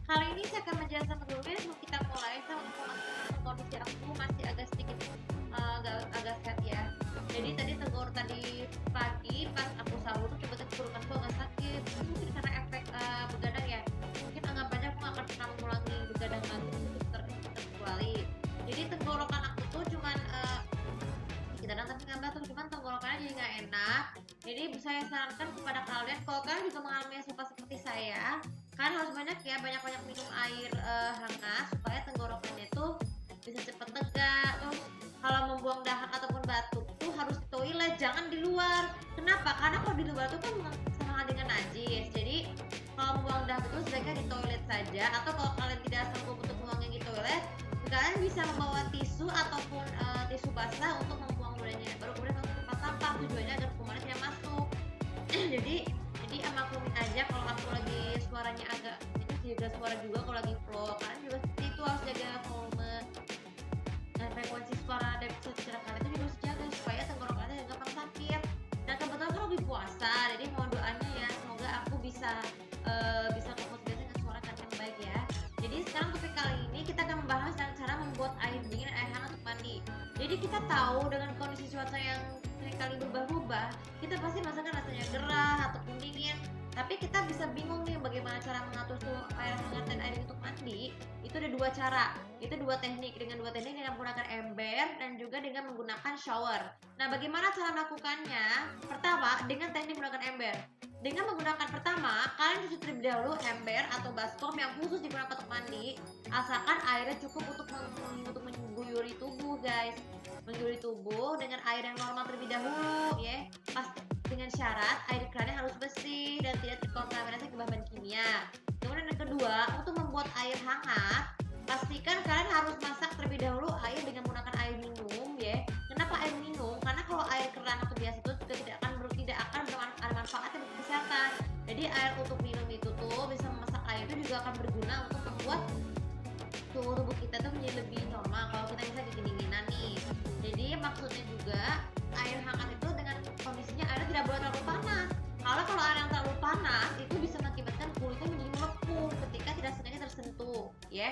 Kali ini saya akan menjelaskan dulu deh sebelum kita mulai. Saya untuk memastikan kondisi aku masih agak sedikit agak sehat ya. Jadi tadi pagi pas aku sahur tuh tiba-tiba tenggorokanku agak sakit. Mungkin karena efek begadang ya. Mungkin anggapannya aku nggak akan pernah mengulangi begadang lagi untuk terkecuali. Jadi tenggorokan aku tuh cuman sedikit tapi nggak batuk, cuman tenggorokannya jadi nggak enak. Jadi saya sarankan kepada kalian kalau kalian juga mengalami seperti saya, kan harus banyak minum air hangat supaya tenggorokannya tuh bisa cepat lega. Terus kalau membuang dahak ataupun batuk tuh harus di toilet, jangan di luar. Kenapa? Karena kalau di luar tuh kan sama dengan najis. Jadi kalau membuang dahak itu sebaiknya di toilet saja, atau kalau kalian tidak sanggup untuk membuangnya di toilet, kalian bisa membawa tisu ataupun tisu basah untuk membuang udahnya. Baru kemudian masuk ke tempat sampah, tujuannya agar kumannya tidak masuk. jadi maklumin aja kalau aku lagi suaranya agak ini jaga suara juga kalau lagi flow. Kalian juga seperti itu, harus jaga volume dan frekuensi suara dan suara kalian itu juga harus jaga supaya tenggorokannya gak gampang sakit. Dan kebetulan kan lagi puasa, jadi mohon doanya ya semoga aku bisa fokus dengan suara kalian yang baik ya. Jadi sekarang topik kali ini kita akan membahas tentang cara membuat air dingin dan air hangat untuk mandi. Jadi kita tahu dengan kondisi cuaca yang seringkali berubah-ubah, kita pasti merasakan rasanya gerah ataupun dingin. Tapi kita bisa bingung nih bagaimana cara mengatur suhu air hangat dan air untuk mandi. Itu ada dua cara, itu dua teknik. Dengan menggunakan ember dan juga dengan menggunakan shower. Nah, bagaimana cara melakukannya? Pertama, dengan teknik menggunakan ember. Dengan menggunakan pertama, kalian cuci terlebih dahulu ember atau baskom yang khusus digunakan untuk mandi, asalkan airnya cukup untuk mengguyuri tubuh, guys. Mengguyuri tubuh dengan air yang normal terlebih dahulu, ya. Pasti dengan syarat air kerannya harus bersih dan tidak terkontaminasi ke bahan kimia. Kemudian yang kedua, untuk membuat air hangat, pastikan kalian harus masak terlebih dahulu air dengan menggunakan air minum, ya. Kenapa air minum? Karena kalau air keran atau biasa itu juga tidak akan ada manfaatnya untuk kesehatan. Jadi air untuk minum itu tuh bisa memasak air itu juga akan berguna untuk membuat suhu tubuh kita tuh menjadi lebih normal kalau kita bisa kedinginan nih. Jadi maksudnya juga air hangat itu dengan kondisinya airnya tidak boleh terlalu panas. Kalau air yang terlalu panas itu bisa mengakibatkan kulitnya menjadi melepuh ketika tidak sengaja tersentuh, ya.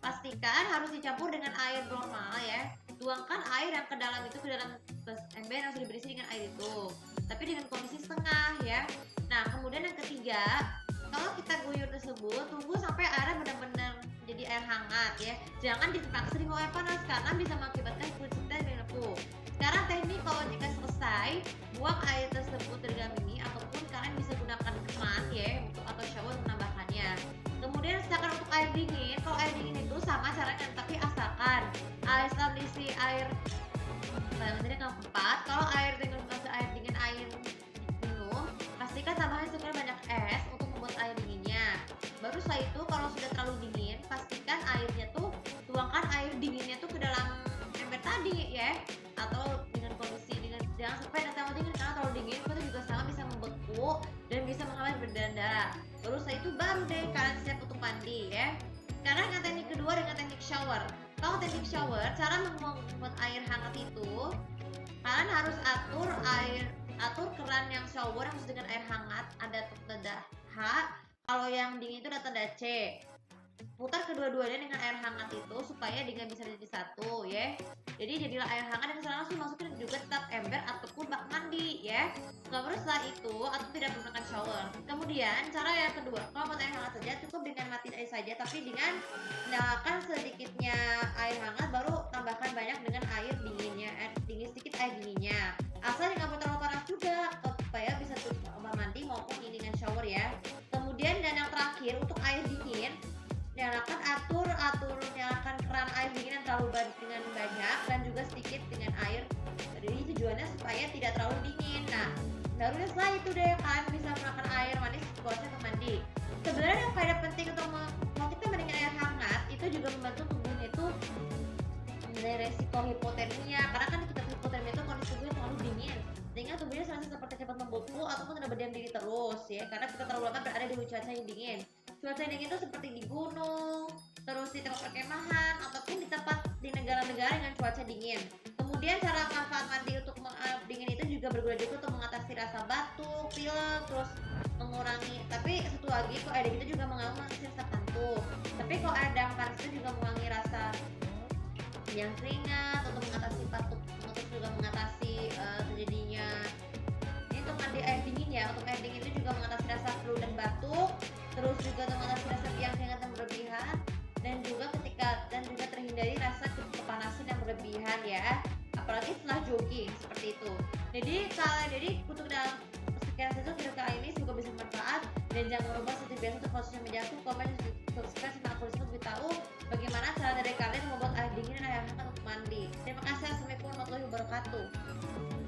Pastikan harus dicampur dengan air normal, ya. Tuangkan air yang ke dalam ember yang sudah berisi dengan air itu, tapi dengan kondisi setengah, ya. Nah, kemudian yang ketiga, kalau kita guyur tersebut, tunggu sampai airnya benar-benar jadi air hangat, ya. Jangan dipaksa di air panas karena bisa mengakibatkan kulit kita melepuh. Sekarang teknik kalau jika selesai, buang air tersebut terlebih dahulu ataupun kalian bisa gunakan keran, ya, atau shower menambahkannya. Kemudian sedangkan untuk air dingin, kalau air dingin itu sama caranya, tapi asalkan setelah diisi air tadi yang keempat, kalau air dingin air minum, pastikan tambahkan sekali banyak es untuk membuat air dinginnya. Baru setelah itu kalau sudah terlalu dingin, pastikan airnya tuh tuangkan air dinginnya tuh ke dalam ember tadi, ya. Atau dengan kondisi jangan sampai terlalu dingin, karena terlalu dingin itu juga sama bisa membeku dan bisa menghambat berdarah. Baru setelah itu baru deh kalian siap untuk mandi, ya. Sekarang dengan teknik kedua, dengan teknik shower. Kalau teknik shower, cara membuat air hangat itu, kalian harus atur keran yang shower yang dengan air hangat ada tanda H. Kalau yang dingin itu ada tanda C. Putar kedua-duanya dengan air hangat itu supaya dengan bisa jadi satu, ya. Jadi jadilah air hangat dan langsung masukin juga tetap ember ataupun bak mandi, ya. Nggak perlu setelah itu atau tidak menggunakan shower. Kemudian cara yang kedua, kalau buat air hangat saja cukup dengan matiin air saja, tapi dengan nyalakan sedikitnya air hangat baru tambahkan banyak dengan air dinginnya, sedikit air dinginnya. Asal jangan terlalu panas juga supaya bisa mandi maupun ini dengan shower, ya. Kemudian dan yang terakhir untuk air dingin, nyalakan nyalakan keran air dingin yang terlalu dengan banyak dan juga sedikit dengan air. Jadi tujuannya supaya tidak terlalu dingin. Nah, baru setelah itu deh kalian bisa menggunakan air mandi sepuasnya untuk mandi. Sebenarnya yang faedah penting untuk kalau kita mandi dengan air hangat itu juga membantu tubuhnya itu mengenai resiko hipotermia, karena kan kita hipotermia itu kondisi tubuhnya terlalu dingin sehingga tubuhnya seperti cepat membeku ataupun tidak berdiam diri terus, ya, karena kita terlalu lama berada di cuaca yang dingin. Cuaca yang dingin itu seperti di gunung, terus di tempat perkemahan ataupun di negara-negara dengan cuaca dingin. Kemudian cara manfaat mandi untuk dingin itu juga berguna juga untuk mengatasi rasa batuk, pilek, terus mengurangi. Tapi satu lagi, kok air dingin itu juga mengurangi rasa kantuk. kalau air panas itu juga mengurangi rasa yang keringat, untuk mengatasi batuk, untuk juga mengatasi terjadinya ini untuk mandi air dingin ya. Untuk air dingin itu juga mengatasi rasa flu dan batuk, terus juga untuk mengatasi rasa piang keringat yang berlebihan, dan juga terhindari rasa kepanasan yang berlebihan ya, apalagi setelah jogging seperti itu. Jadi untuk dalam sekian sesi video kali ini semoga bisa bermanfaat, dan jangan lupa seperti biasa untuk follow sosial media aku, komen, subscribe, serta akun untuk tahu bagaimana cara dari kalian membuat air dingin dan air hangat untuk mandi. Terima kasih. Assalamualaikum warahmatullahi wabarakatuh.